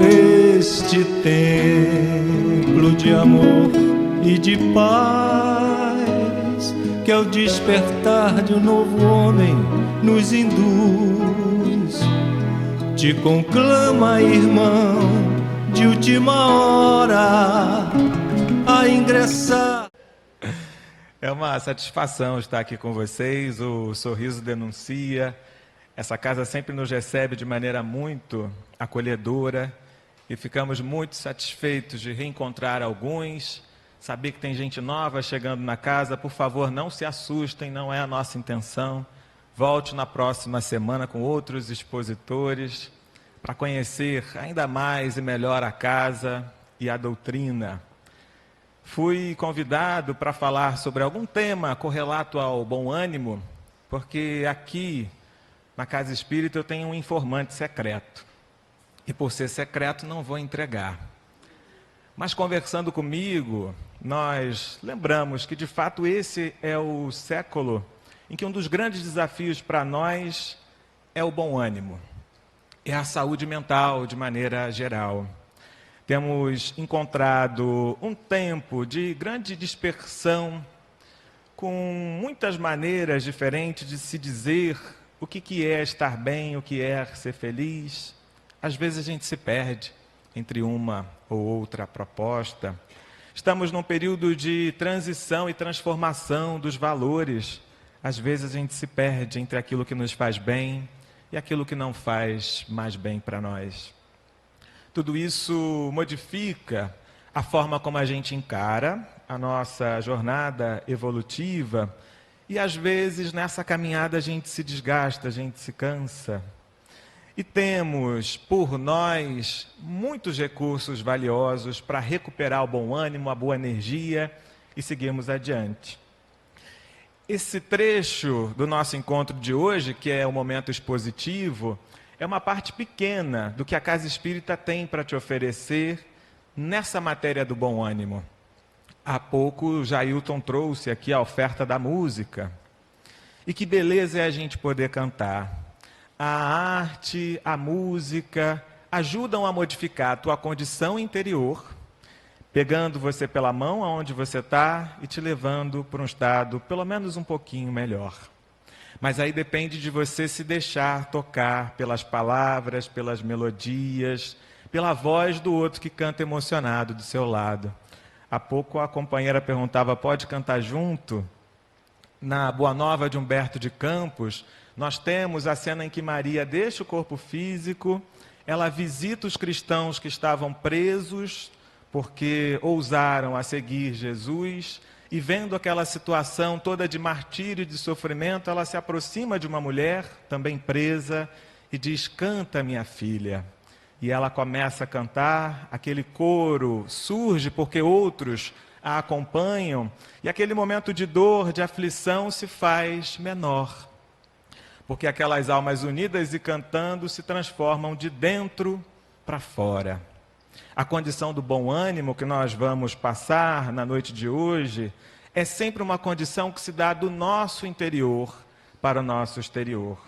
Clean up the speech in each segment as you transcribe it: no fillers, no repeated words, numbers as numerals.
Este templo de amor e de paz, que ao despertar de um novo homem nos induz, te conclama, irmão, de última hora a ingressar. É uma satisfação estar aqui com vocês. O Sorriso denuncia. Essa casa sempre nos recebe de maneira muito acolhedora e ficamos muito satisfeitos de reencontrar alguns, saber que tem gente nova chegando na casa. Por favor, não se assustem, não é a nossa intenção. Volte na próxima semana com outros expositores para conhecer ainda mais e melhor a casa e a doutrina. Fui convidado para falar sobre algum tema correlato ao bom ânimo, porque aqui na Casa Espírita eu tenho um informante secreto. E por ser secreto não vou entregar. Mas conversando comigo, nós lembramos que de fato esse é o século em que um dos grandes desafios para nós é o bom ânimo. É a saúde mental de maneira geral. Temos encontrado um tempo de grande dispersão, com muitas maneiras diferentes de se dizer o que é estar bem, o que é ser feliz. Às vezes a gente se perde entre uma ou outra proposta. Estamos num período de transição e transformação dos valores. Às vezes a gente se perde entre aquilo que nos faz bem e aquilo que não faz mais bem para nós. Tudo isso modifica a forma como a gente encara a nossa jornada evolutiva e, às vezes, nessa caminhada a gente se desgasta, a gente se cansa. E temos, por nós, muitos recursos valiosos para recuperar o bom ânimo, a boa energia e seguirmos adiante. Esse trecho do nosso encontro de hoje, que é o momento expositivo, é uma parte pequena do que a Casa Espírita tem para te oferecer nessa matéria do bom ânimo. Há pouco o Jailton trouxe aqui a oferta da música. E que beleza é a gente poder cantar. A arte, a música ajudam a modificar a tua condição interior, pegando você pela mão aonde você está e te levando para um estado pelo menos um pouquinho melhor. Mas aí depende de você se deixar tocar pelas palavras, pelas melodias, pela voz do outro que canta emocionado do seu lado. Há pouco a companheira perguntava, pode cantar junto? Na Boa Nova de Humberto de Campos, nós temos a cena em que Maria deixa o corpo físico, ela visita os cristãos que estavam presos porque ousaram a seguir Jesus, e vendo aquela situação toda de martírio e de sofrimento, ela se aproxima de uma mulher, também presa, e diz, canta, minha filha. E ela começa a cantar, aquele coro surge porque outros a acompanham, e aquele momento de dor, de aflição se faz menor. Porque aquelas almas unidas e cantando se transformam de dentro para fora. A condição do bom ânimo que nós vamos passar na noite de hoje é sempre uma condição que se dá do nosso interior para o nosso exterior.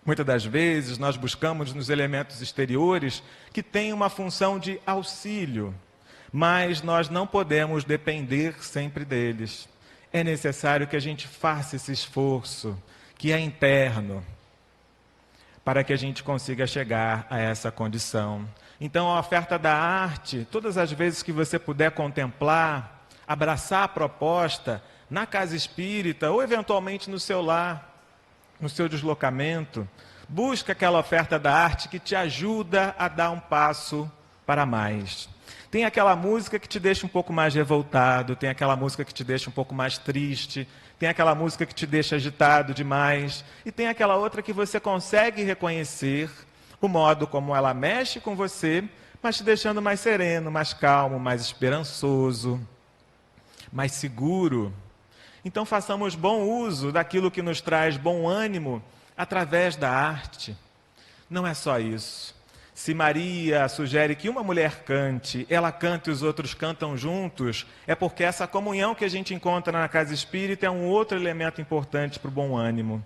Muitas das vezes nós buscamos nos elementos exteriores que têm uma função de auxílio, mas nós não podemos depender sempre deles. É necessário que a gente faça esse esforço, que é interno, para que a gente consiga chegar a essa condição. Então, a oferta da arte, todas as vezes que você puder contemplar, abraçar a proposta na Casa Espírita ou eventualmente no seu lar, no seu deslocamento, busca aquela oferta da arte que te ajuda a dar um passo para mais. Tem aquela música que te deixa um pouco mais revoltado, tem aquela música que te deixa um pouco mais triste, tem aquela música que te deixa agitado demais, e tem aquela outra que você consegue reconhecer o modo como ela mexe com você, mas te deixando mais sereno, mais calmo, mais esperançoso, mais seguro. Então façamos bom uso daquilo que nos traz bom ânimo através da arte. Não é só isso. Se Maria sugere que uma mulher cante, ela canta e os outros cantam juntos, é porque essa comunhão que a gente encontra na casa espírita é um outro elemento importante para o bom ânimo.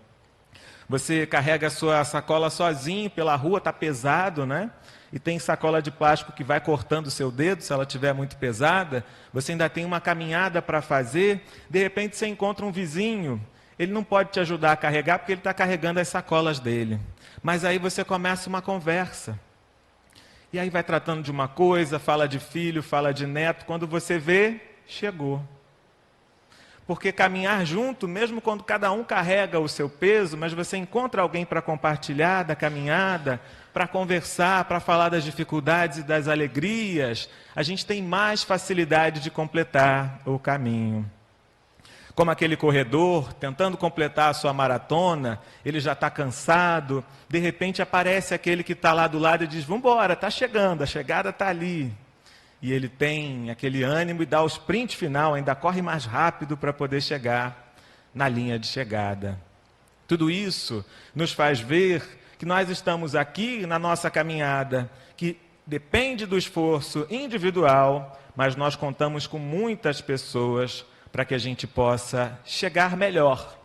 Você carrega a sua sacola sozinho pela rua, está pesado, né? E tem sacola de plástico que vai cortando o seu dedo, se ela estiver muito pesada. Você ainda tem uma caminhada para fazer, de repente você encontra um vizinho, ele não pode te ajudar a carregar porque ele está carregando as sacolas dele. Mas aí você começa uma conversa. E aí vai tratando de uma coisa, fala de filho, fala de neto, quando você vê, chegou. Porque caminhar junto, mesmo quando cada um carrega o seu peso, mas você encontra alguém para compartilhar da caminhada, para conversar, para falar das dificuldades e das alegrias, a gente tem mais facilidade de completar o caminho. Como aquele corredor, tentando completar a sua maratona, ele já está cansado, de repente aparece aquele que está lá do lado e diz, vamos embora, está chegando, a chegada está ali. E ele tem aquele ânimo e dá o sprint final, ainda corre mais rápido para poder chegar na linha de chegada. Tudo isso nos faz ver que nós estamos aqui na nossa caminhada, que depende do esforço individual, mas nós contamos com muitas pessoas para que a gente possa chegar melhor,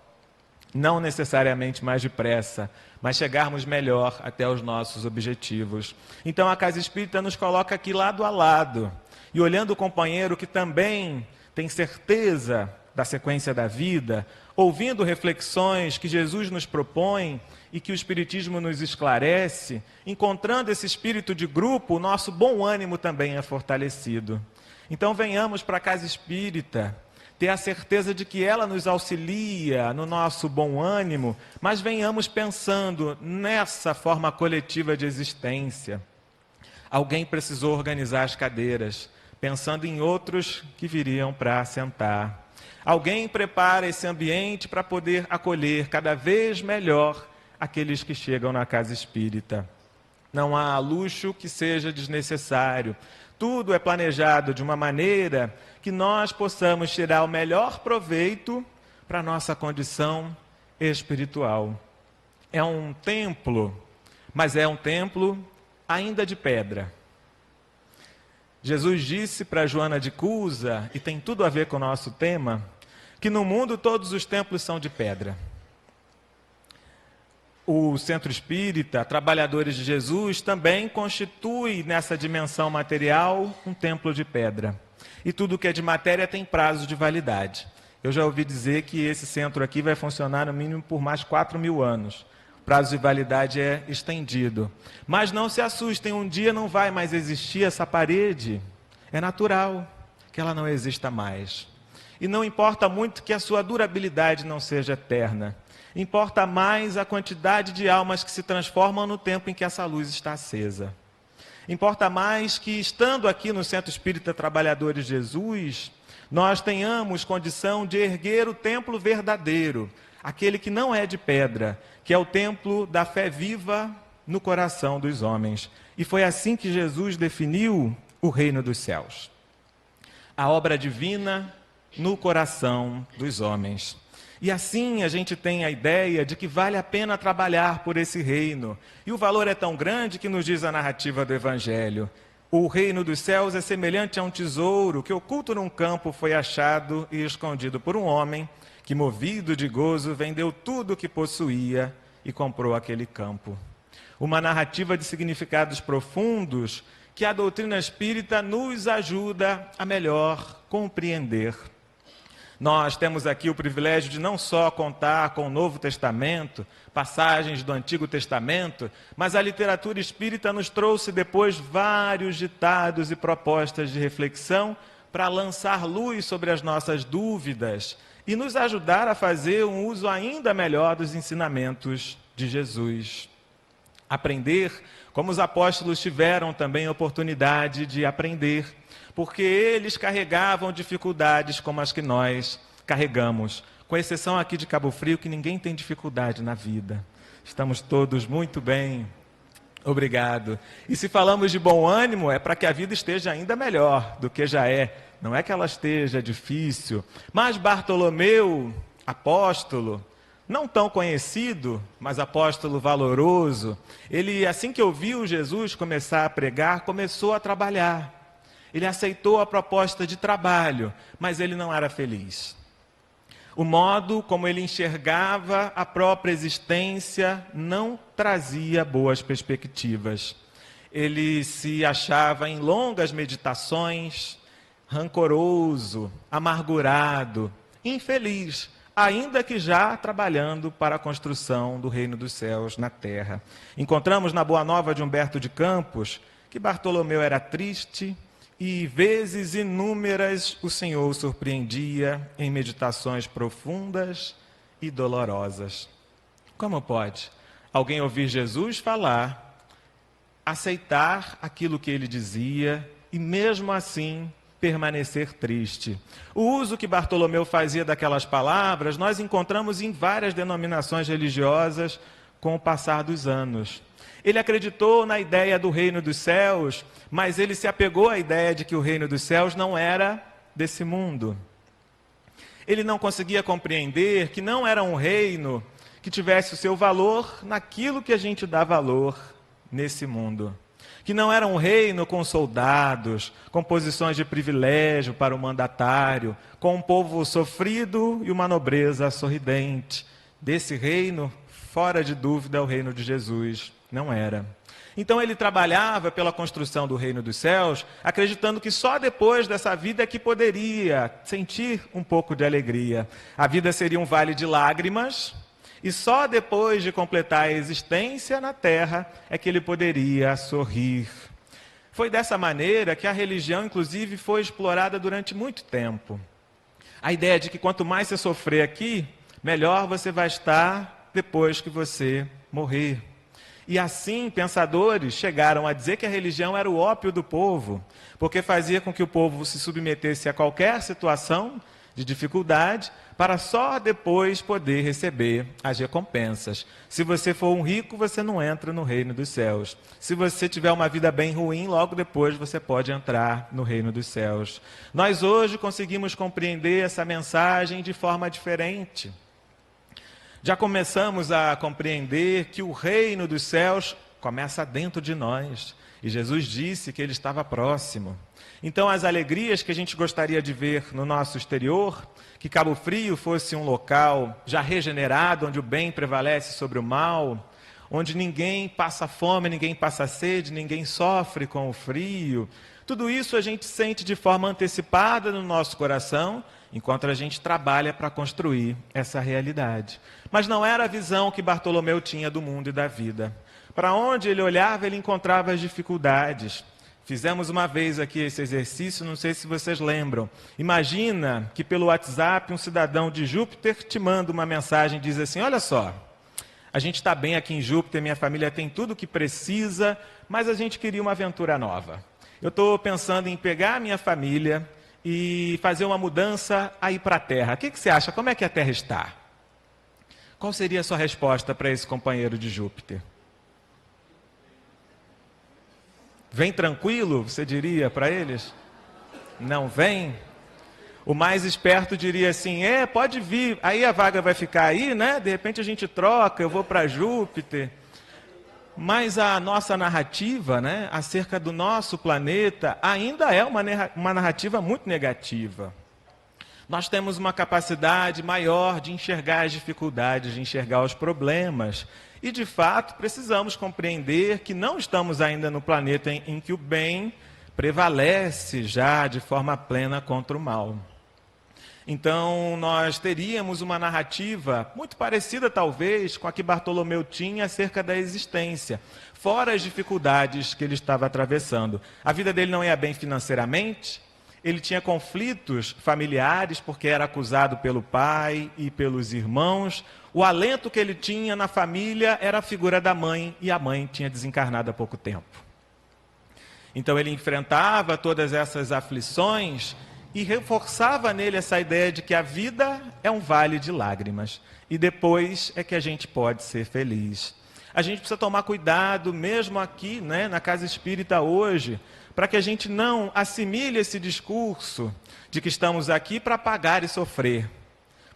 não necessariamente mais depressa, mas chegarmos melhor até os nossos objetivos. Então a Casa Espírita nos coloca aqui lado a lado, e olhando o companheiro que também tem certeza da sequência da vida, ouvindo reflexões que Jesus nos propõe e que o Espiritismo nos esclarece, encontrando esse espírito de grupo, o nosso bom ânimo também é fortalecido. Então venhamos para a Casa Espírita, ter a certeza de que ela nos auxilia no nosso bom ânimo, mas venhamos pensando nessa forma coletiva de existência. Alguém precisou organizar as cadeiras, pensando em outros que viriam para sentar. Alguém prepara esse ambiente para poder acolher cada vez melhor aqueles que chegam na Casa Espírita. Não há luxo que seja desnecessário. Tudo é planejado de uma maneira que nós possamos tirar o melhor proveito para a nossa condição espiritual. É um templo, mas é um templo ainda de pedra. Jesus disse para Joana de Cusa, e tem tudo a ver com o nosso tema, que no mundo todos os templos são de pedra. O Centro Espírita, Trabalhadores de Jesus, também constitui nessa dimensão material um templo de pedra. E tudo que é de matéria tem prazo de validade. Eu já ouvi dizer que esse centro aqui vai funcionar no mínimo por mais 4.000 anos. O prazo de validade é estendido. Mas não se assustem, um dia não vai mais existir essa parede. É natural que ela não exista mais. E não importa muito que a sua durabilidade não seja eterna. Importa mais a quantidade de almas que se transformam no tempo em que essa luz está acesa. Importa mais que, estando aqui no Centro Espírita Trabalhadores de Jesus, nós tenhamos condição de erguer o templo verdadeiro, aquele que não é de pedra, que é o templo da fé viva no coração dos homens. E foi assim que Jesus definiu o reino dos céus. A obra divina no coração dos homens. E assim a gente tem a ideia de que vale a pena trabalhar por esse reino. E o valor é tão grande que nos diz a narrativa do Evangelho. O reino dos céus é semelhante a um tesouro que oculto num campo foi achado e escondido por um homem que, movido de gozo, vendeu tudo o que possuía e comprou aquele campo. Uma narrativa de significados profundos que a doutrina espírita nos ajuda a melhor compreender. Nós temos aqui o privilégio de não só contar com o Novo Testamento, passagens do Antigo Testamento, mas a literatura espírita nos trouxe depois vários ditados e propostas de reflexão para lançar luz sobre as nossas dúvidas e nos ajudar a fazer um uso ainda melhor dos ensinamentos de Jesus. Aprender, como os apóstolos tiveram também oportunidade de aprender, porque eles carregavam dificuldades como as que nós carregamos, com exceção aqui de Cabo Frio, que ninguém tem dificuldade na vida. Estamos todos muito bem, obrigado. E se falamos de bom ânimo, é para que a vida esteja ainda melhor do que já é. Não é que ela esteja difícil, mas Bartolomeu, apóstolo, não tão conhecido, mas apóstolo valoroso, ele, assim que ouviu Jesus começar a pregar, começou a trabalhar. Ele aceitou a proposta de trabalho, mas ele não era feliz. O modo como ele enxergava a própria existência não trazia boas perspectivas. Ele se achava em longas meditações, rancoroso, amargurado, infeliz, ainda que já trabalhando para a construção do reino dos céus na terra. Encontramos na Boa Nova de Humberto de Campos que Bartolomeu era triste, e vezes inúmeras o Senhor o surpreendia em meditações profundas e dolorosas. Como pode alguém ouvir Jesus falar, aceitar aquilo que ele dizia e mesmo assim permanecer triste? O uso que Bartolomeu fazia daquelas palavras nós encontramos em várias denominações religiosas com o passar dos anos. Ele acreditou na ideia do reino dos céus, mas ele se apegou à ideia de que o reino dos céus não era desse mundo. Ele não conseguia compreender que não era um reino que tivesse o seu valor naquilo que a gente dá valor nesse mundo. Que não era um reino com soldados, com posições de privilégio para o mandatário, com um povo sofrido e uma nobreza sorridente. Desse reino, fora de dúvida, é o reino de Jesus. Não era. Então ele trabalhava pela construção do reino dos céus, acreditando que só depois dessa vida é que poderia sentir um pouco de alegria. A vida seria um vale de lágrimas, e só depois de completar a existência na terra é que ele poderia sorrir. Foi dessa maneira que a religião, inclusive, foi explorada durante muito tempo. A ideia de que quanto mais você sofrer aqui, melhor você vai estar depois que você morrer. E assim, pensadores chegaram a dizer que a religião era o ópio do povo, porque fazia com que o povo se submetesse a qualquer situação de dificuldade, para só depois poder receber as recompensas. Se você for um rico, você não entra no reino dos céus. Se você tiver uma vida bem ruim, logo depois você pode entrar no reino dos céus. Nós hoje conseguimos compreender essa mensagem de forma diferente. Já começamos a compreender que o reino dos céus começa dentro de nós. E Jesus disse que ele estava próximo. Então, as alegrias que a gente gostaria de ver no nosso exterior, que Cabo Frio fosse um local já regenerado, onde o bem prevalece sobre o mal, onde ninguém passa fome, ninguém passa sede, ninguém sofre com o frio, tudo isso a gente sente de forma antecipada no nosso coração, enquanto a gente trabalha para construir essa realidade. Mas não era a visão que Bartolomeu tinha do mundo e da vida. Para onde ele olhava, ele encontrava as dificuldades. Fizemos uma vez aqui esse exercício, não sei se vocês lembram. Imagina que pelo WhatsApp um cidadão de Júpiter te manda uma mensagem e diz assim: olha só, a gente está bem aqui em Júpiter, minha família tem tudo o que precisa, mas a gente queria uma aventura nova. Eu estou pensando em pegar a minha família e fazer uma mudança aí para a Terra. O que você acha? Como é que a Terra está? Qual seria a sua resposta para esse companheiro de Júpiter? Vem tranquilo, você diria para eles? Não vem? O mais esperto diria assim: pode vir, aí a vaga vai ficar aí, né? De repente a gente troca, eu vou para Júpiter. Mas a nossa narrativa, né, acerca do nosso planeta ainda é uma narrativa muito negativa. Nós temos uma capacidade maior de enxergar as dificuldades, de enxergar os problemas. E, de fato, precisamos compreender que não estamos ainda no planeta em que o bem prevalece já de forma plena contra o mal. Então, nós teríamos uma narrativa muito parecida, talvez, com a que Bartolomeu tinha acerca da existência, fora as dificuldades que ele estava atravessando. A vida dele não ia bem financeiramente, ele tinha conflitos familiares, porque era acusado pelo pai e pelos irmãos. O alento que ele tinha na família era a figura da mãe, e a mãe tinha desencarnado há pouco tempo. Então ele enfrentava todas essas aflições e reforçava nele essa ideia de que a vida é um vale de lágrimas, e depois é que a gente pode ser feliz. A gente precisa tomar cuidado, mesmo aqui, né, na Casa Espírita hoje, para que a gente não assimile esse discurso de que estamos aqui para pagar e sofrer.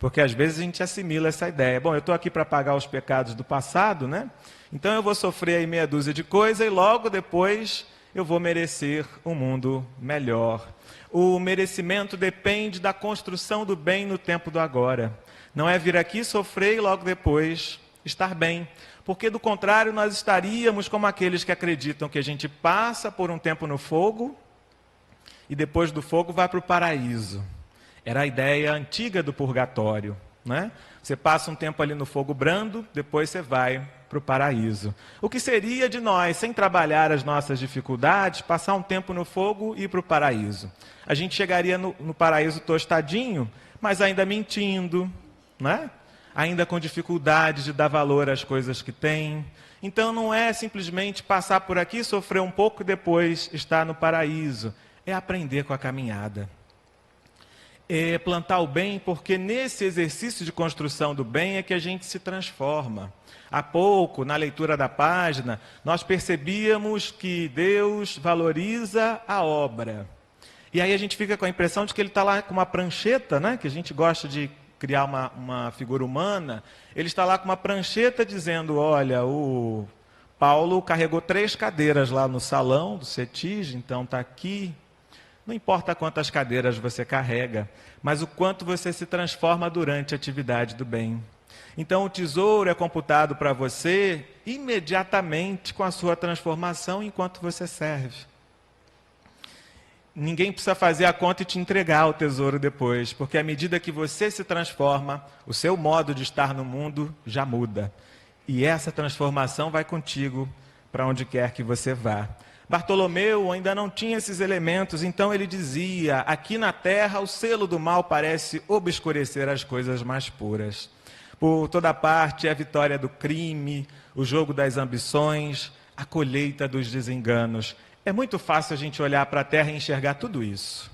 Porque às vezes a gente assimila essa ideia. Bom, eu estou aqui para pagar os pecados do passado, né? Então eu vou sofrer aí meia dúzia de coisas e logo depois eu vou merecer um mundo melhor. O merecimento depende da construção do bem no tempo do agora. Não é vir aqui sofrer e logo depois estar bem. Porque do contrário nós estaríamos como aqueles que acreditam que a gente passa por um tempo no fogo e depois do fogo vai para o paraíso. Era a ideia antiga do purgatório, né? Você passa um tempo ali no fogo brando, depois você vai para o paraíso. O que seria de nós, sem trabalhar as nossas dificuldades, passar um tempo no fogo e ir para o paraíso? A gente chegaria no paraíso tostadinho, mas ainda mentindo, né? Ainda com dificuldade de dar valor às coisas que tem. Então não é simplesmente passar por aqui, sofrer um pouco e depois estar no paraíso. É aprender com a caminhada. É plantar o bem, porque nesse exercício de construção do bem é que a gente se transforma. Há pouco, na leitura da página, nós percebíamos que Deus valoriza a obra. E aí a gente fica com a impressão de que ele está lá com uma prancheta, né? Que a gente gosta de criar uma figura humana. Ele está lá com uma prancheta dizendo, olha, o Paulo carregou 3 cadeiras lá no salão do CETIG, então está aqui. Não importa quantas cadeiras você carrega, mas o quanto você se transforma durante a atividade do bem. Então o tesouro é computado para você imediatamente com a sua transformação enquanto você serve. Ninguém precisa fazer a conta e te entregar o tesouro depois, porque à medida que você se transforma, o seu modo de estar no mundo já muda. E essa transformação vai contigo para onde quer que você vá. Bartolomeu ainda não tinha esses elementos, então ele dizia, aqui na terra o selo do mal parece obscurecer as coisas mais puras. Por toda parte é a vitória do crime, o jogo das ambições, a colheita dos desenganos. É muito fácil a gente olhar para a terra e enxergar tudo isso.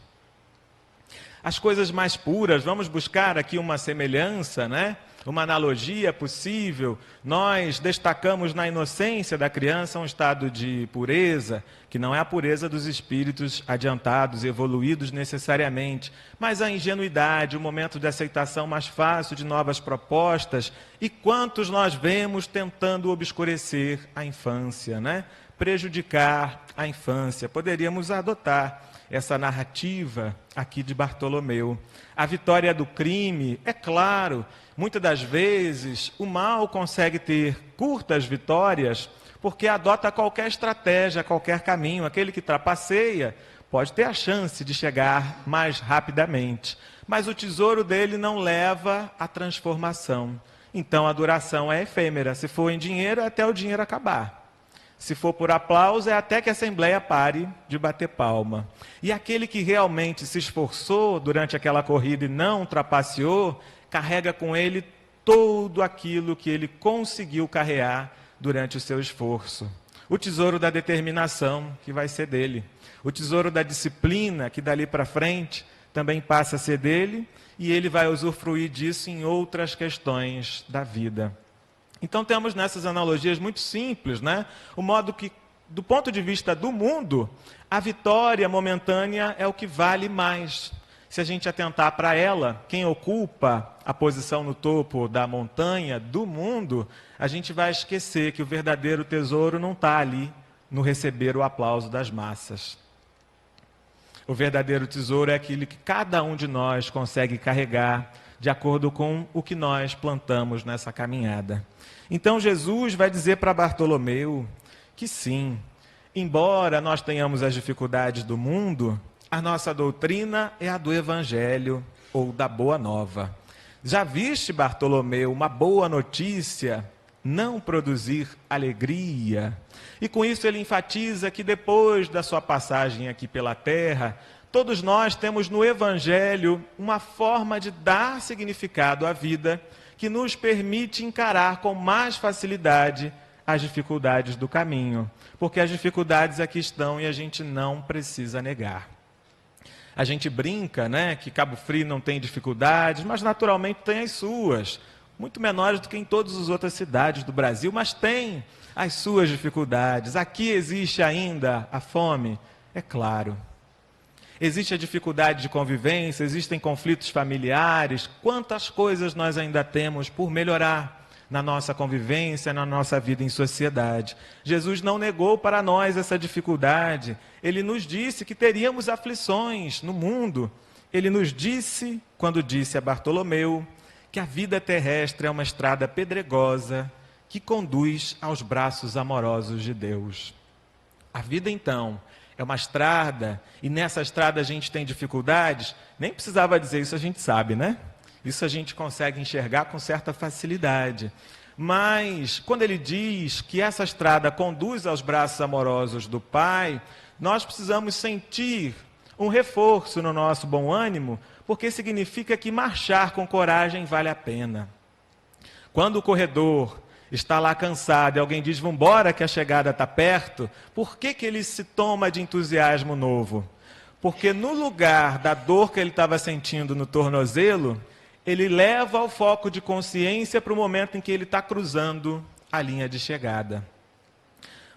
As coisas mais puras, vamos buscar aqui uma semelhança, né? Uma analogia possível. Nós destacamos na inocência da criança um estado de pureza, que não é a pureza dos espíritos adiantados, evoluídos necessariamente, mas a ingenuidade, o momento de aceitação mais fácil de novas propostas. E quantos nós vemos tentando obscurecer a infância, né? Prejudicar a infância. Poderíamos adotar essa narrativa aqui de Bartolomeu. A vitória do crime, é claro, muitas das vezes o mal consegue ter curtas vitórias porque adota qualquer estratégia, qualquer caminho. Aquele que trapaceia pode ter a chance de chegar mais rapidamente, mas o tesouro dele não leva à transformação. Então a duração é efêmera. Se for em dinheiro, é até o dinheiro acabar. Se for por aplauso, é até que a Assembleia pare de bater palma. E aquele que realmente se esforçou durante aquela corrida e não trapaceou, carrega com ele tudo aquilo que ele conseguiu carrear durante o seu esforço. O tesouro da determinação, que vai ser dele. O tesouro da disciplina, que dali para frente também passa a ser dele, e ele vai usufruir disso em outras questões da vida. Então temos nessas analogias muito simples, né? O modo que, do ponto de vista do mundo, a vitória momentânea é o que vale mais. Se a gente atentar para ela, quem ocupa a posição no topo da montanha do mundo, a gente vai esquecer que o verdadeiro tesouro não está ali no receber o aplauso das massas. O verdadeiro tesouro é aquele que cada um de nós consegue carregar de acordo com o que nós plantamos nessa caminhada. Então Jesus vai dizer para Bartolomeu que sim, embora nós tenhamos as dificuldades do mundo, a nossa doutrina é a do Evangelho ou da Boa Nova. Já viste, Bartolomeu, uma boa notícia não produzir alegria? E com isso ele enfatiza que depois da sua passagem aqui pela terra, todos nós temos no Evangelho uma forma de dar significado à vida que nos permite encarar com mais facilidade as dificuldades do caminho. Porque as dificuldades aqui estão e a gente não precisa negar. A gente brinca, né, que Cabo Frio não tem dificuldades, mas naturalmente tem as suas. Muito menores do que em todas as outras cidades do Brasil, mas tem as suas dificuldades. Aqui existe ainda a fome? É claro. Existe a dificuldade de convivência, existem conflitos familiares. Quantas coisas nós ainda temos por melhorar na nossa convivência, na nossa vida em sociedade. Jesus não negou para nós essa dificuldade. Ele nos disse que teríamos aflições no mundo. Ele nos disse, quando disse a Bartolomeu, que a vida terrestre é uma estrada pedregosa que conduz aos braços amorosos de Deus. A vida, então, é uma estrada, e nessa estrada a gente tem dificuldades. Nem precisava dizer isso, a gente sabe, né? Isso a gente consegue enxergar com certa facilidade. Mas, quando ele diz que essa estrada conduz aos braços amorosos do Pai, nós precisamos sentir um reforço no nosso bom ânimo, porque significa que marchar com coragem vale a pena. Quando o corredor está lá cansado e alguém diz, vamos embora que a chegada está perto, por que ele se toma de entusiasmo novo? Porque no lugar da dor que ele estava sentindo no tornozelo, ele leva o foco de consciência para o momento em que ele está cruzando a linha de chegada.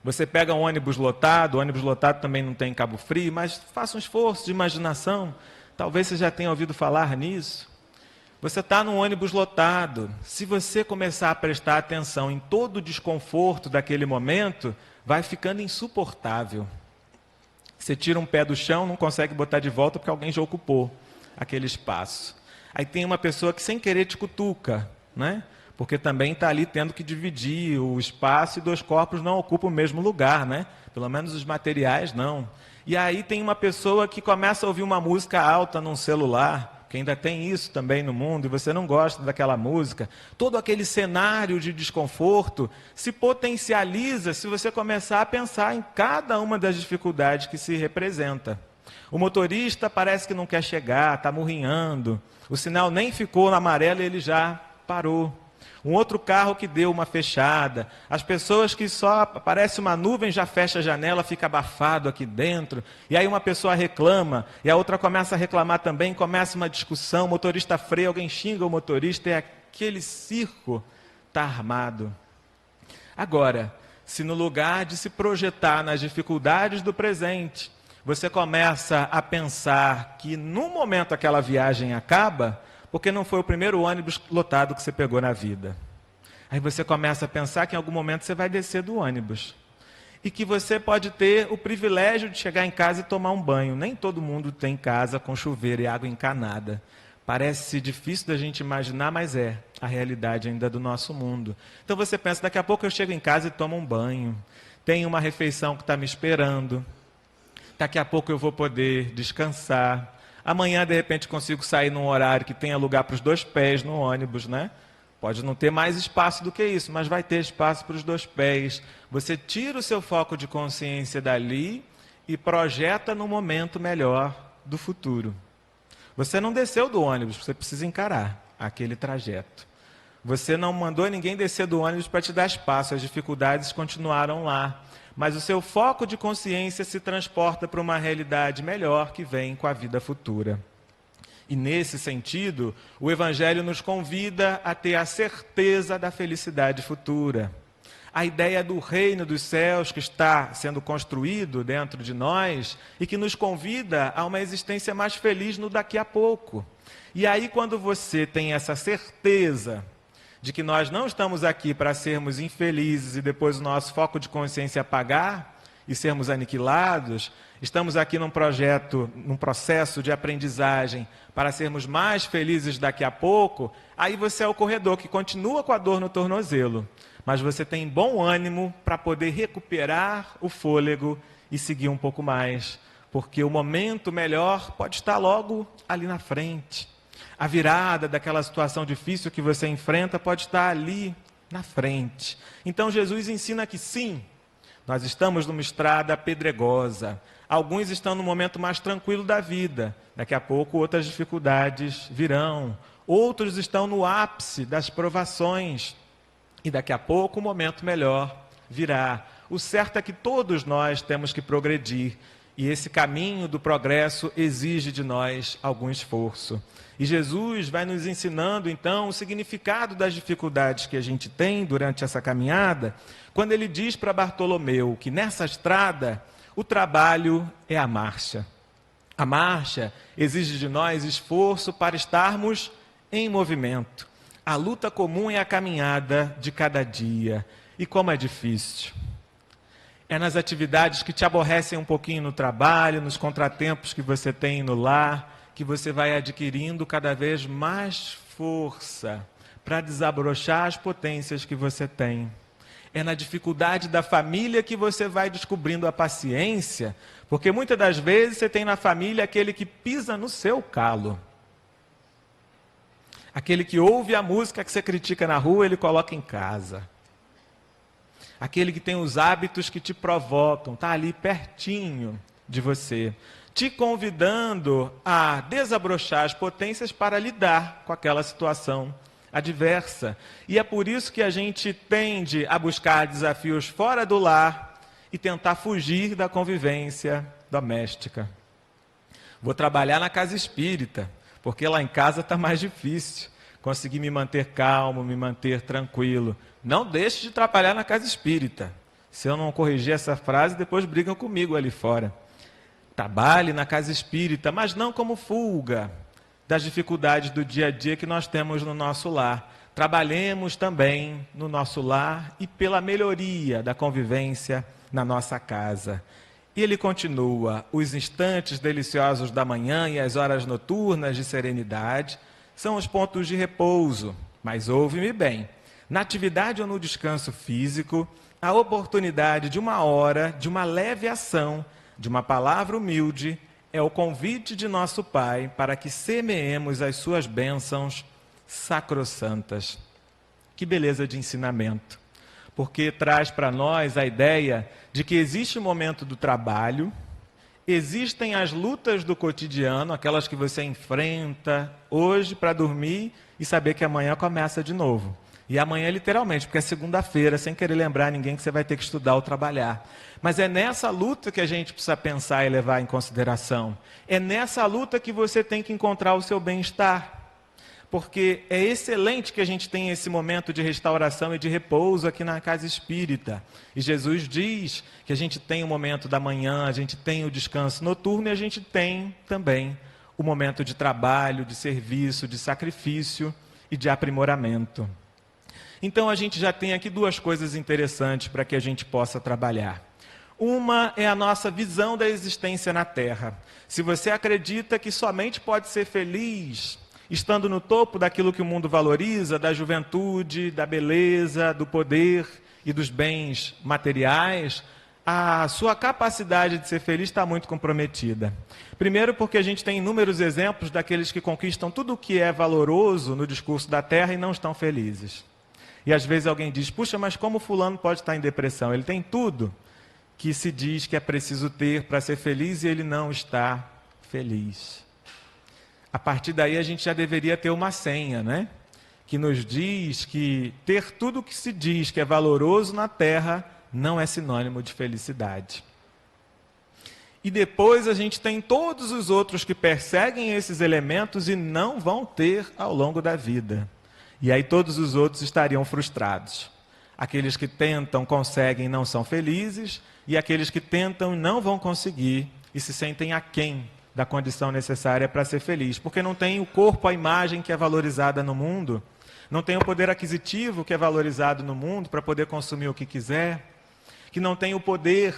Você pega um ônibus lotado, o ônibus lotado também não tem Cabo Frio, mas faça um esforço de imaginação, talvez você já tenha ouvido falar nisso. Você está num ônibus lotado, se você começar a prestar atenção em todo o desconforto daquele momento, vai ficando insuportável. Você tira um pé do chão, não consegue botar de volta porque alguém já ocupou aquele espaço. Aí tem uma pessoa que sem querer te cutuca, né? Porque também está ali tendo que dividir o espaço e dois corpos não ocupam o mesmo lugar, né? Pelo menos os materiais não. E aí tem uma pessoa que começa a ouvir uma música alta num celular, que ainda tem isso também no mundo, e você não gosta daquela música. Todo aquele cenário de desconforto se potencializa se você começar a pensar em cada uma das dificuldades que se representa. O motorista parece que não quer chegar, está murrinhando. O sinal nem ficou no amarelo e ele já parou. Um outro carro que deu uma fechada. As pessoas que só aparece uma nuvem, já fecha a janela, fica abafado aqui dentro. E aí uma pessoa reclama, e a outra começa a reclamar também, começa uma discussão, o motorista freia, alguém xinga o motorista, e aquele circo está armado. Agora, se no lugar de se projetar nas dificuldades do presente, você começa a pensar que no momento aquela viagem acaba, porque não foi o primeiro ônibus lotado que você pegou na vida. Aí você começa a pensar que em algum momento você vai descer do ônibus. E que você pode ter o privilégio de chegar em casa e tomar um banho. Nem todo mundo tem casa com chuveiro e água encanada. Parece difícil da gente imaginar, mas é a realidade ainda do nosso mundo. Então você pensa, daqui a pouco eu chego em casa e tomo um banho. Tem uma refeição que está me esperando. Daqui a pouco eu vou poder descansar. Amanhã, de repente, consigo sair num horário que tenha lugar para os dois pés no ônibus, né? Pode não ter mais espaço do que isso, mas vai ter espaço para os dois pés. Você tira o seu foco de consciência dali e projeta no momento melhor do futuro. Você não desceu do ônibus, você precisa encarar aquele trajeto. Você não mandou ninguém descer do ônibus para te dar espaço, as dificuldades continuaram lá. Mas o seu foco de consciência se transporta para uma realidade melhor que vem com a vida futura. E nesse sentido, o Evangelho nos convida a ter a certeza da felicidade futura. A ideia do reino dos céus que está sendo construído dentro de nós e que nos convida a uma existência mais feliz no daqui a pouco. E aí, quando você tem essa certeza de que nós não estamos aqui para sermos infelizes e depois o nosso foco de consciência apagar e sermos aniquilados, estamos aqui num processo de aprendizagem para sermos mais felizes daqui a pouco, aí você é o corredor que continua com a dor no tornozelo, mas você tem bom ânimo para poder recuperar o fôlego e seguir um pouco mais, porque o momento melhor pode estar logo ali na frente. A virada daquela situação difícil que você enfrenta pode estar ali na frente. Então Jesus ensina que sim, nós estamos numa estrada pedregosa. Alguns estão no momento mais tranquilo da vida. Daqui a pouco outras dificuldades virão. Outros estão no ápice das provações. E daqui a pouco o momento melhor virá. O certo é que todos nós temos que progredir. E esse caminho do progresso exige de nós algum esforço. E Jesus vai nos ensinando, então, o significado das dificuldades que a gente tem durante essa caminhada, quando ele diz para Bartolomeu que nessa estrada o trabalho é a marcha. A marcha exige de nós esforço para estarmos em movimento. A luta comum é a caminhada de cada dia. E como é difícil. É nas atividades que te aborrecem um pouquinho no trabalho, nos contratempos que você tem no lar, que você vai adquirindo cada vez mais força para desabrochar as potências que você tem. É na dificuldade da família que você vai descobrindo a paciência, porque muitas das vezes você tem na família aquele que pisa no seu calo. Aquele que ouve a música que você critica na rua, ele coloca em casa. Aquele que tem os hábitos que te provocam, está ali pertinho de você, te convidando a desabrochar as potências para lidar com aquela situação adversa. E é por isso que a gente tende a buscar desafios fora do lar e tentar fugir da convivência doméstica. Vou trabalhar na casa espírita, porque lá em casa está mais difícil. Conseguir me manter calmo, me manter tranquilo. Não deixe de trabalhar na casa espírita. Se eu não corrigir essa frase, depois brigam comigo ali fora. Trabalhe na casa espírita, mas não como fuga das dificuldades do dia a dia que nós temos no nosso lar. Trabalhemos também no nosso lar e pela melhoria da convivência na nossa casa. E ele continua: os instantes deliciosos da manhã e as horas noturnas de serenidade são os pontos de repouso. Mas ouve-me bem, na atividade ou no descanso físico, a oportunidade de uma hora, de uma leve ação, de uma palavra humilde, é o convite de nosso Pai para que semeemos as suas bênçãos sacrossantas. Que beleza de ensinamento, porque traz para nós a ideia de que existe o momento do trabalho, existem as lutas do cotidiano, aquelas que você enfrenta hoje para dormir e saber que amanhã começa de novo. E amanhã literalmente, porque é segunda-feira, sem querer lembrar ninguém que você vai ter que estudar ou trabalhar. Mas é nessa luta que a gente precisa pensar e levar em consideração. É nessa luta que você tem que encontrar o seu bem-estar. Porque é excelente que a gente tenha esse momento de restauração e de repouso aqui na casa espírita. E Jesus diz que a gente tem o momento da manhã, a gente tem o descanso noturno e a gente tem também o momento de trabalho, de serviço, de sacrifício e de aprimoramento. Então a gente já tem aqui duas coisas interessantes para que a gente possa trabalhar. Uma é a nossa visão da existência na Terra. Se você acredita que somente pode ser feliz estando no topo daquilo que o mundo valoriza, da juventude, da beleza, do poder e dos bens materiais, a sua capacidade de ser feliz está muito comprometida. Primeiro porque a gente tem inúmeros exemplos daqueles que conquistam tudo o que é valoroso no discurso da Terra e não estão felizes. E às vezes alguém diz: puxa, mas como fulano pode estar em depressão? Ele tem tudo que se diz que é preciso ter para ser feliz e ele não está feliz. A partir daí a gente já deveria ter uma senha, né? Que nos diz que ter tudo o que se diz que é valoroso na Terra não é sinônimo de felicidade. E depois a gente tem todos os outros que perseguem esses elementos e não vão ter ao longo da vida. E aí todos os outros estariam frustrados. Aqueles que tentam, conseguem, não são felizes, e aqueles que tentam não vão conseguir e se sentem aquém da condição necessária para ser feliz, porque não tem o corpo, a imagem que é valorizada no mundo, não tem o poder aquisitivo que é valorizado no mundo para poder consumir o que quiser, que não tem o poder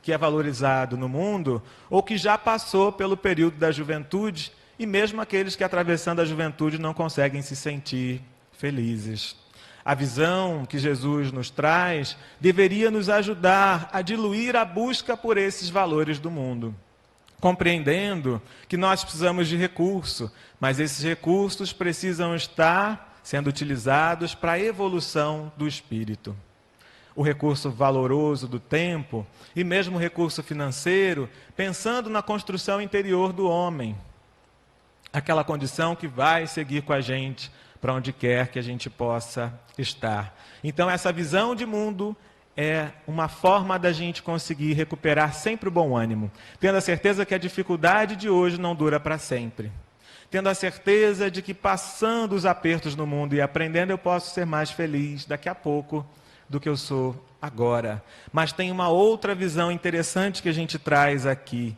que é valorizado no mundo, ou que já passou pelo período da juventude, e mesmo aqueles que atravessando a juventude não conseguem se sentir felizes. A visão que Jesus nos traz deveria nos ajudar a diluir a busca por esses valores do mundo, compreendendo que nós precisamos de recurso, mas esses recursos precisam estar sendo utilizados para a evolução do espírito. O recurso valoroso do tempo e mesmo o recurso financeiro, pensando na construção interior do homem, aquela condição que vai seguir com a gente para onde quer que a gente possa estar. Então essa visão de mundo é uma forma da gente conseguir recuperar sempre o bom ânimo, tendo a certeza que a dificuldade de hoje não dura para sempre. Tendo a certeza de que passando os apertos no mundo e aprendendo eu posso ser mais feliz daqui a pouco do que eu sou agora. Mas tem uma outra visão interessante que a gente traz aqui.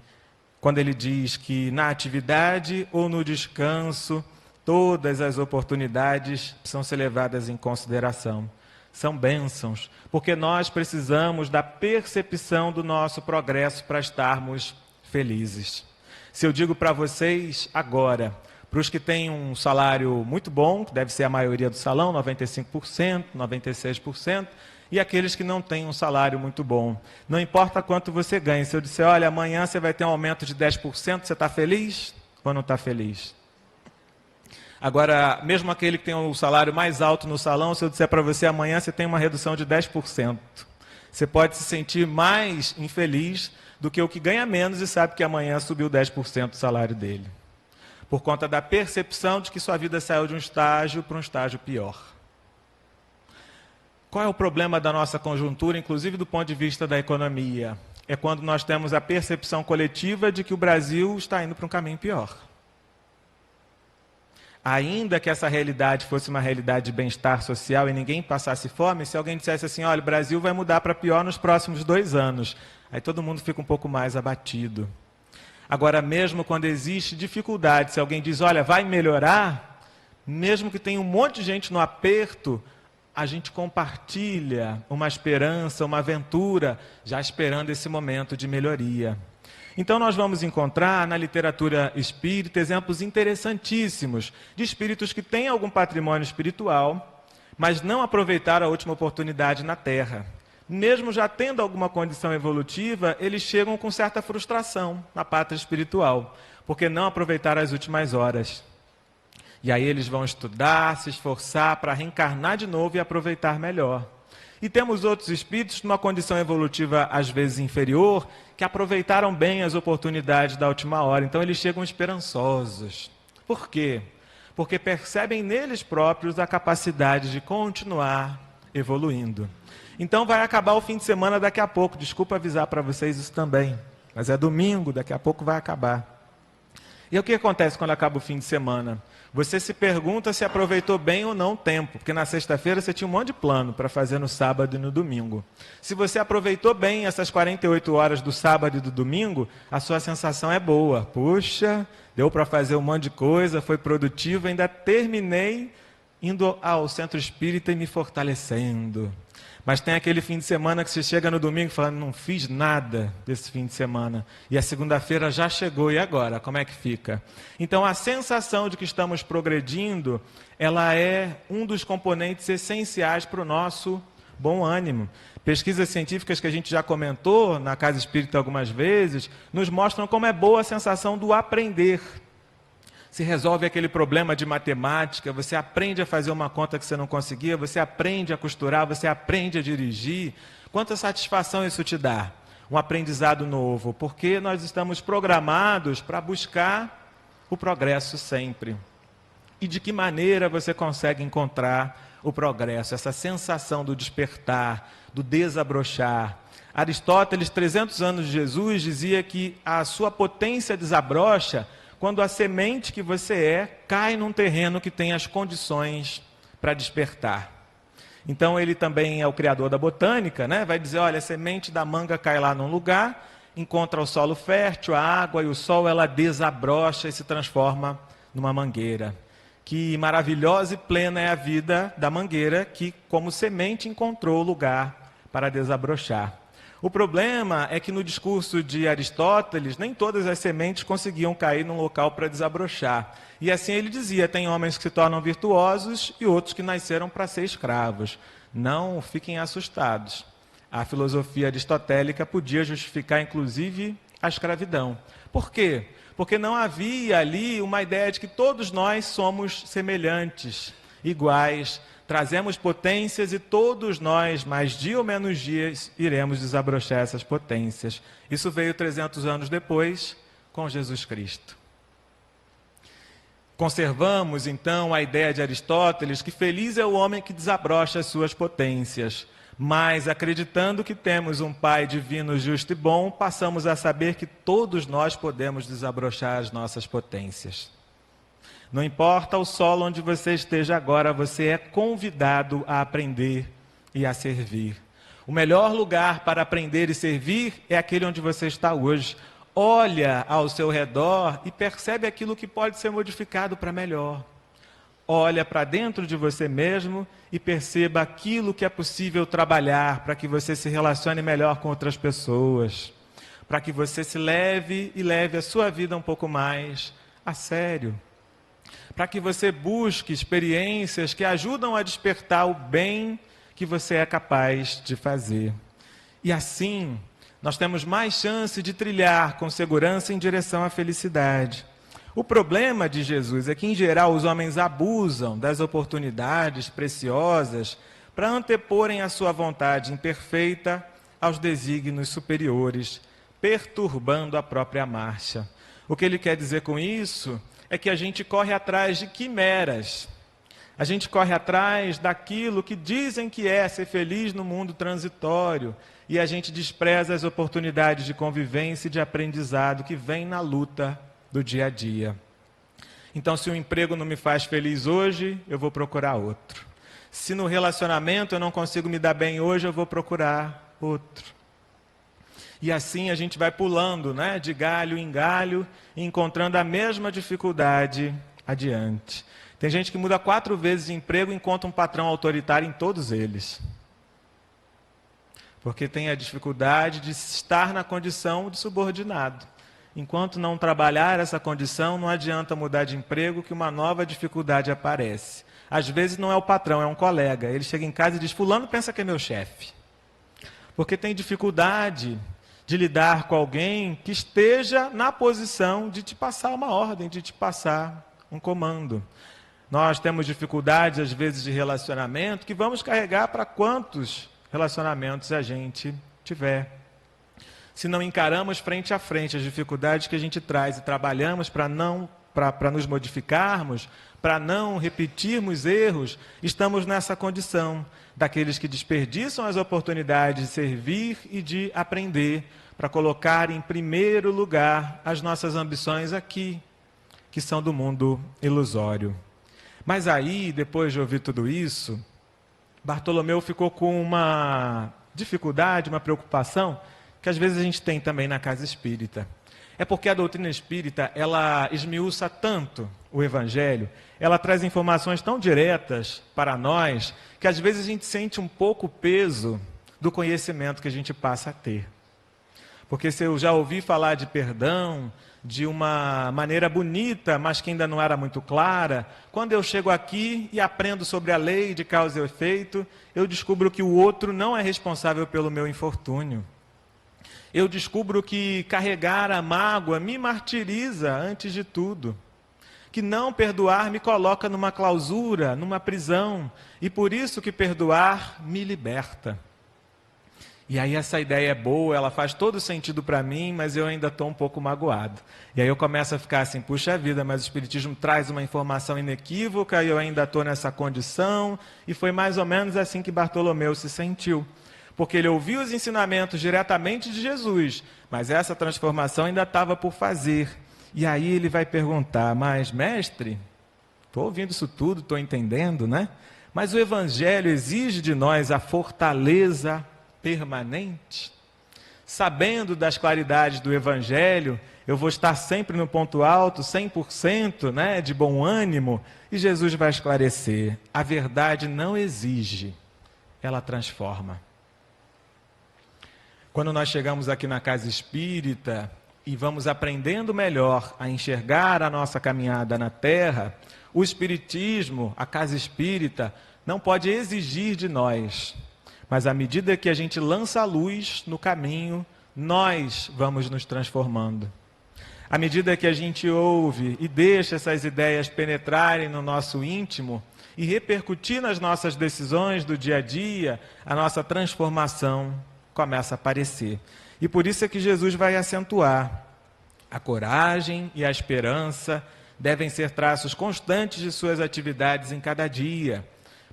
quando ele diz que na atividade ou no descanso, todas as oportunidades precisam ser levadas em consideração. São bênçãos, porque nós precisamos da percepção do nosso progresso para estarmos felizes. Se eu digo para vocês agora, para os que têm um salário muito bom, que deve ser a maioria do salão, 95%, 96%, e aqueles que não têm um salário muito bom. Não importa quanto você ganha. Se eu disser, olha, amanhã você vai ter um aumento de 10%, você está feliz ou não está feliz? Agora, mesmo aquele que tem o salário mais alto no salão, se eu disser para você, amanhã você tem uma redução de 10%. Você pode se sentir mais infeliz do que o que ganha menos e sabe que amanhã subiu 10% o salário dele. Por conta da percepção de que sua vida saiu de um estágio para um estágio pior. Qual é o problema da nossa conjuntura, inclusive do ponto de vista da economia? É quando nós temos a percepção coletiva de que o Brasil está indo para um caminho pior. Ainda que essa realidade fosse uma realidade de bem-estar social e ninguém passasse fome, se alguém dissesse assim, olha, o Brasil vai mudar para pior nos próximos 2 anos, aí todo mundo fica um pouco mais abatido. Agora, mesmo quando existe dificuldade, se alguém diz, olha, vai melhorar, mesmo que tenha um monte de gente no aperto, a gente compartilha uma esperança, uma aventura, já esperando esse momento de melhoria. Então nós vamos encontrar na literatura espírita exemplos interessantíssimos de espíritos que têm algum patrimônio espiritual, mas não aproveitaram a última oportunidade na Terra. Mesmo já tendo alguma condição evolutiva, eles chegam com certa frustração na pátria espiritual, porque não aproveitaram as últimas horas. E aí eles vão estudar, se esforçar para reencarnar de novo e aproveitar melhor. E temos outros espíritos numa condição evolutiva às vezes inferior, que aproveitaram bem as oportunidades da última hora. Então eles chegam esperançosos. Por quê? Porque percebem neles próprios a capacidade de continuar evoluindo. Então vai acabar o fim de semana daqui a pouco. Desculpa avisar para vocês isso também. Mas é domingo, daqui a pouco vai acabar. E o que acontece quando acaba o fim de semana? Você se pergunta se aproveitou bem ou não o tempo, porque na sexta-feira você tinha um monte de plano para fazer no sábado e no domingo. Se você aproveitou bem essas 48 horas do sábado e do domingo, a sua sensação é boa. Puxa, deu para fazer um monte de coisa, foi produtivo, ainda terminei indo ao centro espírita e me fortalecendo. Mas tem aquele fim de semana que você chega no domingo e fala, não fiz nada desse fim de semana. E a segunda-feira já chegou, e agora? Como é que fica? Então a sensação de que estamos progredindo, ela é um dos componentes essenciais para o nosso bom ânimo. Pesquisas científicas que a gente já comentou na Casa Espírita algumas vezes, nos mostram como é boa a sensação do aprender. Se resolve aquele problema de matemática, você aprende a fazer uma conta que você não conseguia, você aprende a costurar, você aprende a dirigir. Quanta satisfação isso te dá? Um aprendizado novo, porque nós estamos programados para buscar o progresso sempre. E de que maneira você consegue encontrar o progresso, essa sensação do despertar, do desabrochar? Aristóteles, 300 anos de Jesus, dizia que a sua potência desabrocha quando a semente que você é cai num terreno que tem as condições para despertar. Então ele também é o criador da botânica, né? Vai dizer, olha, a semente da manga cai lá num lugar, encontra o solo fértil, a água e o sol, ela desabrocha e se transforma numa mangueira. Que maravilhosa e plena é a vida da mangueira que, como semente, encontrou o lugar para desabrochar. O problema é que no discurso de Aristóteles, nem todas as sementes conseguiam cair num local para desabrochar. E assim ele dizia, tem homens que se tornam virtuosos e outros que nasceram para ser escravos. Não fiquem assustados. A filosofia aristotélica podia justificar, inclusive, a escravidão. Por quê? Porque não havia ali uma ideia de que todos nós somos semelhantes, iguais, trazemos potências e todos nós, mais dia ou menos dias, iremos desabrochar essas potências. Isso veio 300 anos depois, com Jesus Cristo. Conservamos, então, a ideia de Aristóteles que feliz é o homem que desabrocha as suas potências. Mas, acreditando que temos um Pai divino, justo e bom, passamos a saber que todos nós podemos desabrochar as nossas potências. Não importa o solo onde você esteja agora, você é convidado a aprender e a servir. O melhor lugar para aprender e servir é aquele onde você está hoje. olha ao seu redor e percebe aquilo que pode ser modificado para melhor. Olha para dentro de você mesmo e perceba aquilo que é possível trabalhar para que você se relacione melhor com outras pessoas, para que você se leve e leve a sua vida um pouco mais a sério, para que você busque experiências que ajudam a despertar o bem que você é capaz de fazer. E assim, nós temos mais chance de trilhar com segurança em direção à felicidade. O problema de Jesus é que, em geral, os homens abusam das oportunidades preciosas para anteporem a sua vontade imperfeita aos desígnios superiores, perturbando a própria marcha. O que ele quer dizer com isso é que a gente corre atrás de quimeras. A gente corre atrás daquilo que dizem que é ser feliz no mundo transitório, e a gente despreza as oportunidades de convivência e de aprendizado que vêm na luta do dia a dia. Então, se o emprego não me faz feliz hoje, eu vou procurar outro. Se no relacionamento eu não consigo me dar bem hoje, eu vou procurar outro. E assim a gente vai pulando, né, de galho em galho, e encontrando a mesma dificuldade adiante. Tem gente que muda 4 vezes de emprego e encontra um patrão autoritário em todos eles. Porque tem a dificuldade de estar na condição de subordinado. Enquanto não trabalhar essa condição, não adianta mudar de emprego, que uma nova dificuldade aparece. Às vezes não é o patrão, é um colega. Ele chega em casa e diz: fulano pensa que é meu chefe. Porque tem dificuldade de lidar com alguém que esteja na posição de te passar uma ordem, de te passar um comando. Nós temos dificuldades, às vezes, de relacionamento, que vamos carregar para quantos relacionamentos a gente tiver. Se não encaramos frente a frente as dificuldades que a gente traz e trabalhamos para nos modificarmos, para não repetirmos erros, estamos nessa condição daqueles que desperdiçam as oportunidades de servir e de aprender, para colocar em primeiro lugar as nossas ambições aqui, que são do mundo ilusório. Mas aí, depois de ouvir tudo isso, Bartolomeu ficou com uma dificuldade, uma preocupação, que às vezes a gente tem também na casa espírita. É porque a doutrina espírita, ela esmiuça tanto o Evangelho, ela traz informações tão diretas para nós, que às vezes a gente sente um pouco o peso do conhecimento que a gente passa a ter. Porque se eu já ouvi falar de perdão de uma maneira bonita, mas que ainda não era muito clara, quando eu chego aqui e aprendo sobre a lei de causa e efeito, eu descubro que o outro não é responsável pelo meu infortúnio. Eu descubro que carregar a mágoa me martiriza antes de tudo. Que não perdoar me coloca numa clausura, numa prisão. E por isso que perdoar me liberta. E aí essa ideia é boa, ela faz todo sentido para mim, mas eu ainda estou um pouco magoado. E aí eu começo a ficar assim, puxa vida, mas o Espiritismo traz uma informação inequívoca e eu ainda estou nessa condição. E foi mais ou menos assim que Bartolomeu se sentiu. Porque ele ouviu os ensinamentos diretamente de Jesus, mas essa transformação ainda estava por fazer. E aí ele vai perguntar: mas mestre, estou ouvindo isso tudo, estou entendendo, né? Mas o Evangelho exige de nós a fortaleza permanente? Sabendo das claridades do Evangelho, eu vou estar sempre no ponto alto, 100%, né, de bom ânimo? E Jesus vai esclarecer: a verdade não exige, ela transforma. Quando nós chegamos aqui na casa espírita e vamos aprendendo melhor a enxergar a nossa caminhada na Terra, o Espiritismo, a casa espírita, não pode exigir de nós. Mas à medida que a gente lança a luz no caminho, nós vamos nos transformando. À medida que a gente ouve e deixa essas ideias penetrarem no nosso íntimo e repercutir nas nossas decisões do dia a dia, a nossa transformação começa a aparecer. E por isso é que Jesus vai acentuar: a coragem e a esperança devem ser traços constantes de suas atividades em cada dia.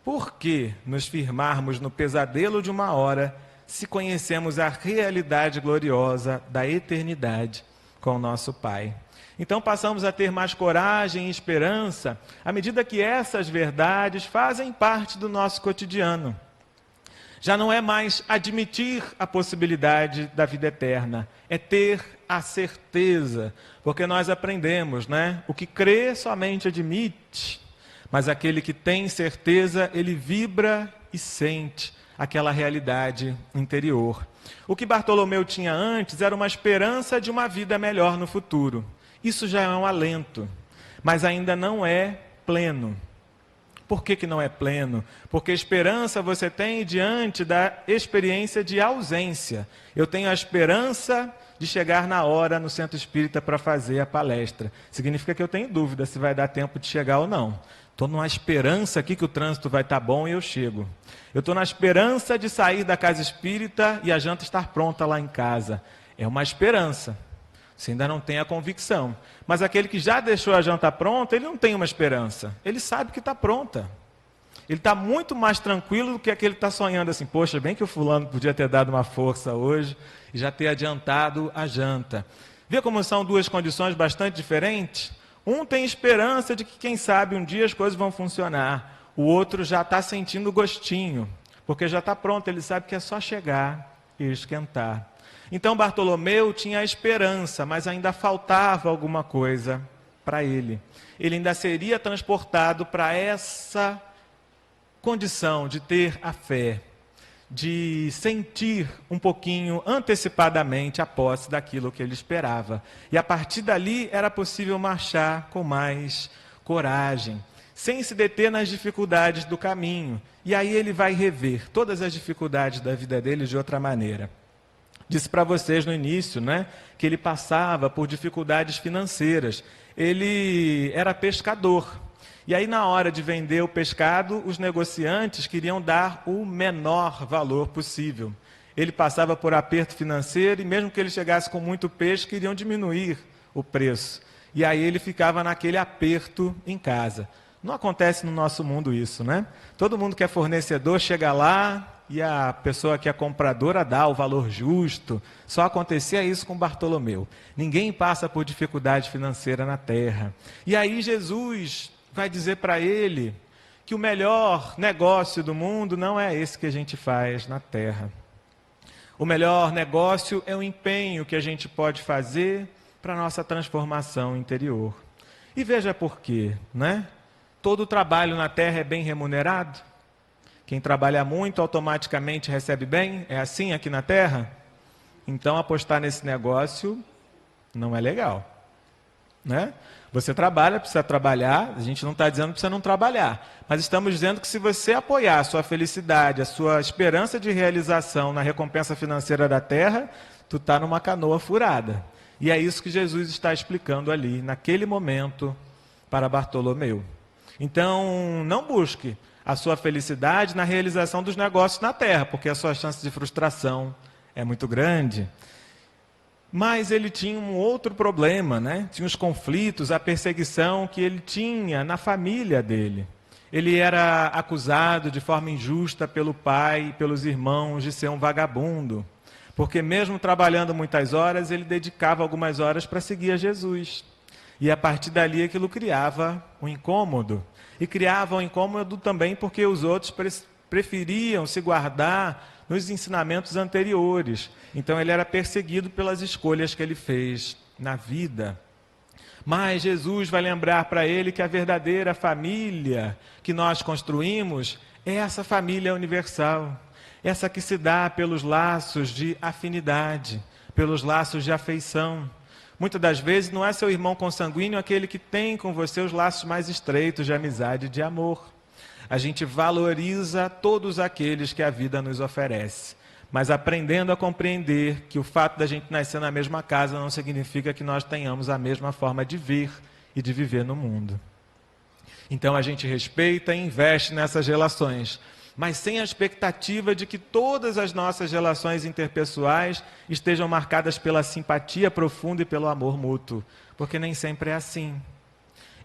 Por que nos firmarmos no pesadelo de uma hora, se conhecemos a realidade gloriosa da eternidade com o nosso Pai? Então passamos a ter mais coragem e esperança à medida que essas verdades fazem parte do nosso cotidiano. Já não é mais admitir a possibilidade da vida eterna, é ter a certeza, porque nós aprendemos, né? O que crê somente admite, mas aquele que tem certeza, ele vibra e sente aquela realidade interior. O que Bartolomeu tinha antes era uma esperança de uma vida melhor no futuro. Isso já é um alento, mas ainda não é pleno. Por que não é pleno? Porque esperança você tem diante da experiência de ausência. Eu tenho a esperança de chegar na hora no centro espírita para fazer a palestra. Significa que eu tenho dúvida se vai dar tempo de chegar ou não. Estou numa esperança aqui que o trânsito vai estar bom e eu chego. Eu estou na esperança de sair da casa espírita e a janta estar pronta lá em casa. É uma esperança. Você ainda não tem a convicção. Mas aquele que já deixou a janta pronta, ele não tem uma esperança. Ele sabe que está pronta. Ele está muito mais tranquilo do que aquele que está sonhando assim, poxa, bem que o fulano podia ter dado uma força hoje e já ter adiantado a janta. Vê como são duas condições bastante diferentes? Um tem esperança de que, quem sabe, um dia as coisas vão funcionar. O outro já está sentindo o gostinho, porque já está pronto, ele sabe que é só chegar e esquentar. Então Bartolomeu tinha a esperança, mas ainda faltava alguma coisa para ele. Ele ainda seria transportado para essa condição de ter a fé, de sentir um pouquinho antecipadamente a posse daquilo que ele esperava. E a partir dali era possível marchar com mais coragem, sem se deter nas dificuldades do caminho. E aí ele vai rever todas as dificuldades da vida dele de outra maneira. Disse para vocês no início, né, que ele passava por dificuldades financeiras. Ele era pescador. E aí, na hora de vender o pescado, os negociantes queriam dar o menor valor possível. Ele passava por aperto financeiro e, mesmo que ele chegasse com muito peixe, queriam diminuir o preço. E aí ele ficava naquele aperto em casa. Não acontece no nosso mundo isso, né? Todo mundo que é fornecedor chega lá e a pessoa que é compradora dá o valor justo. Só acontecia isso com Bartolomeu. Ninguém passa por dificuldade financeira na terra. E aí Jesus vai dizer para ele que o melhor negócio do mundo não é esse que a gente faz na terra. O melhor negócio é o empenho que a gente pode fazer para a nossa transformação interior. E veja por quê, né? Todo trabalho na terra é bem remunerado? Quem trabalha muito automaticamente recebe bem? É assim aqui na terra? Então apostar nesse negócio não é legal, né? Você trabalha, precisa trabalhar, a gente não está dizendo para você não trabalhar, mas estamos dizendo que se você apoiar a sua felicidade, a sua esperança de realização na recompensa financeira da terra, tu está numa canoa furada. E é isso que Jesus está explicando ali, naquele momento, para Bartolomeu. Então, não busque a sua felicidade na realização dos negócios na terra, porque a sua chance de frustração é muito grande. Mas ele tinha um outro problema, né? Tinha os conflitos, a perseguição que ele tinha na família dele. Ele era acusado de forma injusta pelo pai e pelos irmãos de ser um vagabundo, porque mesmo trabalhando muitas horas, ele dedicava algumas horas para seguir a Jesus. E a partir dali aquilo criava um incômodo. E criava um incômodo também porque os outros preferiam se guardar nos ensinamentos anteriores. Então ele era perseguido pelas escolhas que ele fez na vida. Mas Jesus vai lembrar para ele que a verdadeira família que nós construímos é essa família universal. Essa que se dá pelos laços de afinidade, pelos laços de afeição. Muitas das vezes não é seu irmão consanguíneo aquele que tem com você os laços mais estreitos de amizade e de amor. A gente valoriza todos aqueles que a vida nos oferece, mas aprendendo a compreender que o fato da gente nascer na mesma casa não significa que nós tenhamos a mesma forma de ver e de viver no mundo. Então a gente respeita e investe nessas relações, mas sem a expectativa de que todas as nossas relações interpessoais estejam marcadas pela simpatia profunda e pelo amor mútuo, porque nem sempre é assim.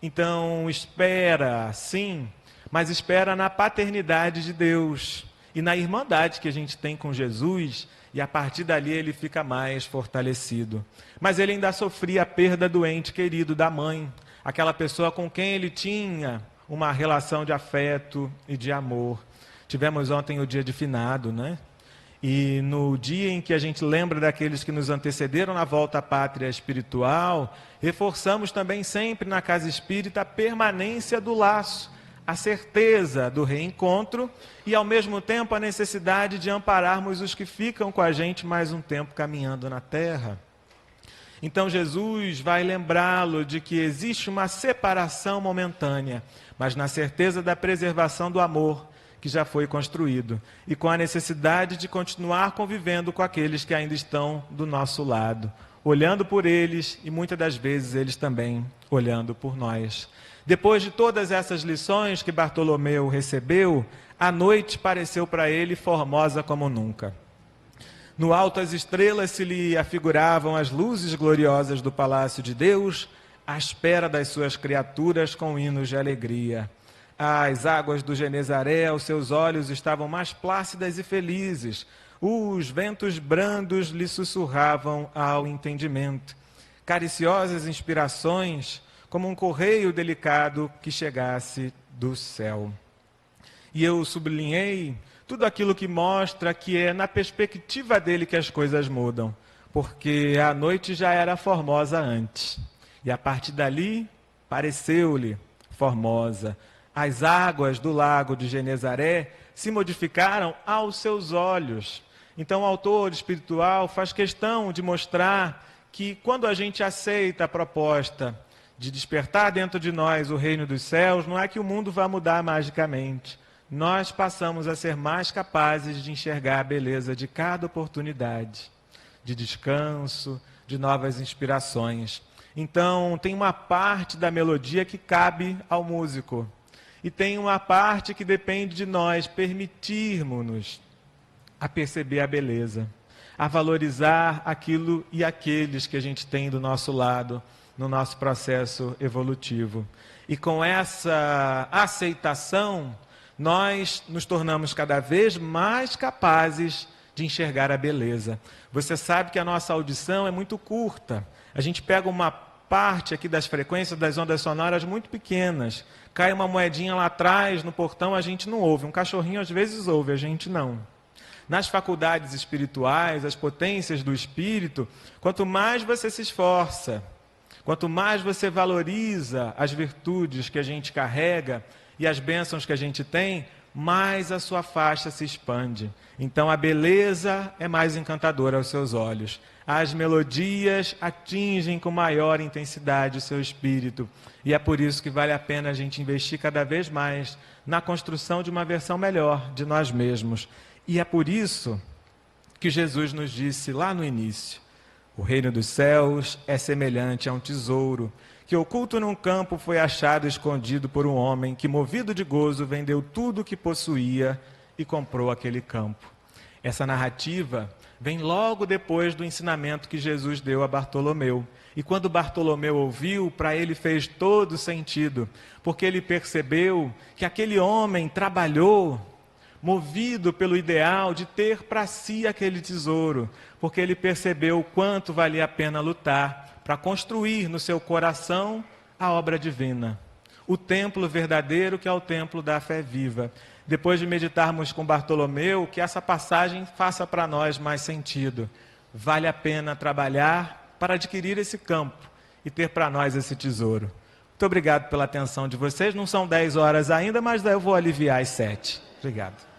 Então espera, sim, mas espera na paternidade de Deus e na irmandade que a gente tem com Jesus, e a partir dali ele fica mais fortalecido. Mas ele ainda sofria a perda do ente querido, da mãe, aquela pessoa com quem ele tinha uma relação de afeto e de amor. Tivemos ontem o dia de finado, né? E no dia em que a gente lembra daqueles que nos antecederam na volta à pátria espiritual, reforçamos também sempre na casa espírita a permanência do laço, a certeza do reencontro e, ao mesmo tempo, a necessidade de ampararmos os que ficam com a gente mais um tempo caminhando na terra. Então Jesus vai lembrá-lo de que existe uma separação momentânea, mas na certeza da preservação do amor que já foi construído e com a necessidade de continuar convivendo com aqueles que ainda estão do nosso lado, olhando por eles e muitas das vezes eles também olhando por nós. Depois de todas essas lições que Bartolomeu recebeu, a noite pareceu para ele formosa como nunca. No alto as estrelas se lhe afiguravam as luzes gloriosas do palácio de Deus, à espera das suas criaturas com hinos de alegria. As águas do Genezaré, aos seus olhos, estavam mais plácidas e felizes. Os ventos brandos lhe sussurravam ao entendimento. Cariciosas inspirações, como um correio delicado que chegasse do céu. E eu sublinhei tudo aquilo que mostra que é na perspectiva dele que as coisas mudam, porque a noite já era formosa antes. E a partir dali, pareceu-lhe formosa. As águas do lago de Genezaré se modificaram aos seus olhos. Então o autor espiritual faz questão de mostrar que quando a gente aceita a proposta de despertar dentro de nós o reino dos céus, não é que o mundo vá mudar magicamente. Nós passamos a ser mais capazes de enxergar a beleza de cada oportunidade, de descanso, de novas inspirações. Então tem uma parte da melodia que cabe ao músico. E tem uma parte que depende de nós permitirmos-nos a perceber a beleza, a valorizar aquilo e aqueles que a gente tem do nosso lado, no nosso processo evolutivo. E com essa aceitação, nós nos tornamos cada vez mais capazes de enxergar a beleza. Você sabe que a nossa audição é muito curta. A gente pega uma parte aqui das frequências das ondas sonoras muito pequenas. Cai uma moedinha lá atrás, no portão, a gente não ouve. Um cachorrinho às vezes ouve, a gente não. Nas faculdades espirituais, as potências do espírito, quanto mais você se esforça, quanto mais você valoriza as virtudes que a gente carrega e as bênçãos que a gente tem, mais a sua faixa se expande. Então a beleza é mais encantadora aos seus olhos. As melodias atingem com maior intensidade o seu espírito. E é por isso que vale a pena a gente investir cada vez mais na construção de uma versão melhor de nós mesmos. E é por isso que Jesus nos disse lá no início: o reino dos céus é semelhante a um tesouro que, oculto num campo, foi achado escondido por um homem que, movido de gozo, vendeu tudo o que possuía e comprou aquele campo. Essa narrativa vem logo depois do ensinamento que Jesus deu a Bartolomeu. E quando Bartolomeu ouviu, para ele fez todo sentido, porque ele percebeu que aquele homem trabalhou, movido pelo ideal de ter para si aquele tesouro, porque ele percebeu o quanto valia a pena lutar para construir no seu coração a obra divina, o templo verdadeiro que é o templo da fé viva. Depois de meditarmos com Bartolomeu, que essa passagem faça para nós mais sentido. Vale a pena trabalhar para adquirir esse campo e ter para nós esse tesouro. Muito obrigado pela atenção de vocês. Não são 10 horas ainda, mas eu vou aliviar às 7. Obrigado.